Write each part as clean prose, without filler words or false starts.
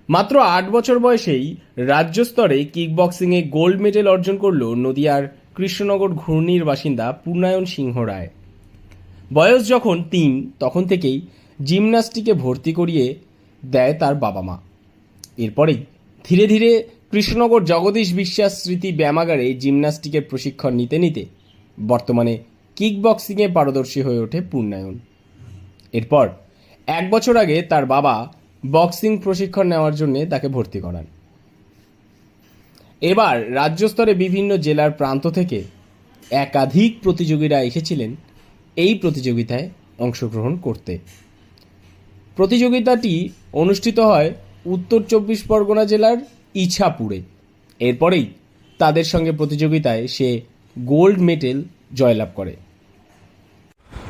মাত্র ৮ বছর বয়সেই রাজ্য স্তরে কিকবক্সিংয়ে গোল্ড মেডেল অর্জন করল নদিয়ার কৃষ্ণনগর ঘূর্ণির বাসিন্দা পূর্ণায়ন সিংহ রায়। বয়স যখন ৩ তখন থেকেই জিমন্যাস্টিকে ভর্তি করিয়ে দেয় তার বাবা মা। এরপরেই ধীরে ধীরে কৃষ্ণনগর জগদীশ বিশ্বাস স্মৃতি ব্যায়ামাগারে জিমন্যাস্টিকের প্রশিক্ষণ নিতে নিতে বর্তমানে কিকবক্সিংয়ে পারদর্শী হয়ে ওঠে পূর্ণায়ন। এরপর ১ বছর আগে তার বাবা বক্সিং প্রশিক্ষণ নেওয়ার জন্য তাকে ভর্তি করান। এবার রাজ্য স্তরে বিভিন্ন জেলার প্রান্ত থেকে একাধিক প্রতিযোগীরা এসেছিলেন এই প্রতিযোগিতায় অংশগ্রহণ করতে। প্রতিযোগিতাটি অনুষ্ঠিত হয় উত্তর ২৪ পরগনা জেলার ইছাপুরে। এরপরেই তাদের সঙ্গে প্রতিযোগিতায় সে গোল্ড মেডেল জয়লাভ করে।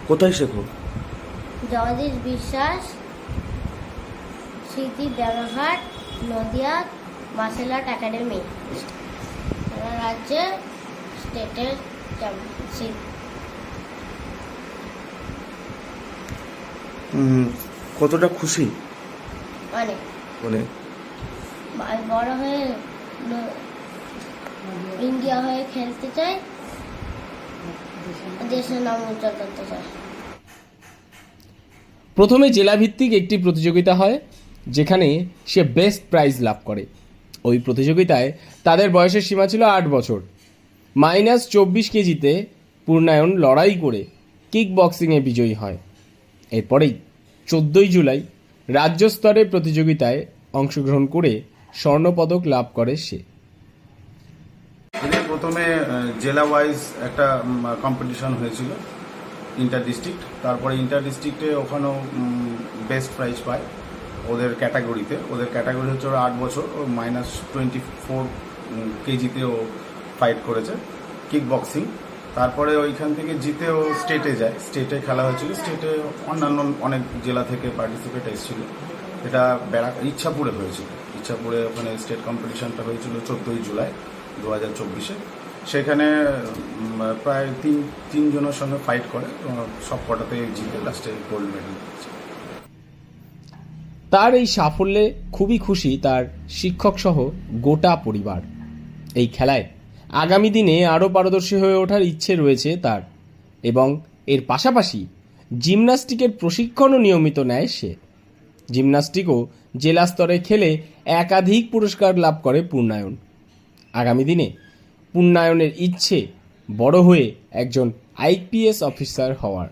কোথায় শেখো? জগদীশ বিশ্বাস স্মৃতি ব্যায়ামাগার, নদিয়া মার্শাল আর্ট একাডেমি, সারা রাজ্যে স্টেটের চ্যাম্পিয়নশিপ। কতটা খুশি? অনেক অনেক। বড় হয়ে ইন্ডিয়া হয়ে খেলতে চাই, দেশের নাম উজ্জ্বল করতে চাই। প্রথমে জেলাভিত্তিক একটি প্রতিযোগিতা হয়, যেখানে সে বেস্ট প্রাইজ লাভ করে। ওই প্রতিযোগিতায় তাদের বয়সের সীমা ছিল ৮ বছর। -24 কেজিতে পূর্ণায়ন লড়াই করে কিক বক্সিংয়ে বিজয়ী হয়। এরপরেই 14 জুলাই রাজ্য স্তরে প্রতিযোগিতায় অংশগ্রহণ করে স্বর্ণপদক লাভ করে সে। প্রথমে জেলা ওয়াইজ একটা কম্পিটিশন হয়েছিল, ইন্টার ডিস্ট্রিক্ট। তারপরে ইন্টার ডিস্ট্রিক্টে ওখানেও বেস্ট প্রাইজ পায় ওদের ক্যাটাগরিতে। ওদের ক্যাটাগরি হচ্ছে ওরা ৮ বছর, ও -24 কেজিতে ও ফাইট করেছে কিক বক্সিং। তারপরে ওইখান থেকে জিতে ও স্টেটে যায়। স্টেটে খেলা হয়েছিল। স্টেটে অন্যান্য অনেক জেলা থেকে পার্টিসিপেট এসেছিল। এটা ইচ্ছাপুরে হয়েছিল। ইচ্ছাপুরে ওখানে স্টেট কম্পিটিশনটা হয়েছিল 14 জুলাই 2024-এ। সেখানে প্রায় তিনজনের সঙ্গে ফাইট করে, সব কটাতে জিতে লাস্টে গোল্ড মেডেল পেয়েছে। তার এই সাফল্যে খুবই খুশি তার শিক্ষক সহ গোটা পরিবার। এই খেলায় আগামী দিনে আরও পারদর্শী হয়ে ওঠার ইচ্ছে রয়েছে তার, এবং এর পাশাপাশি জিমন্যাস্টিকের প্রশিক্ষণও নিয়মিত নেয় সে। জিমন্যাস্টিকও জেলা স্তরে খেলে একাধিক পুরস্কার লাভ করে পূর্ণায়ন। আগামী দিনে পূর্ণায়নের ইচ্ছে বড় হয়ে একজন আইপিএস অফিসার হওয়ার,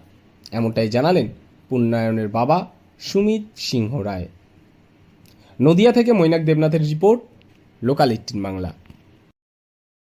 এমনটাই জানালেন পূর্ণায়নের বাবা সুমিত সিংহ রায়। নদিয়া থেকে মৈনাক দেবনাথের রিপোর্ট, লোকাল 18 বাংলা।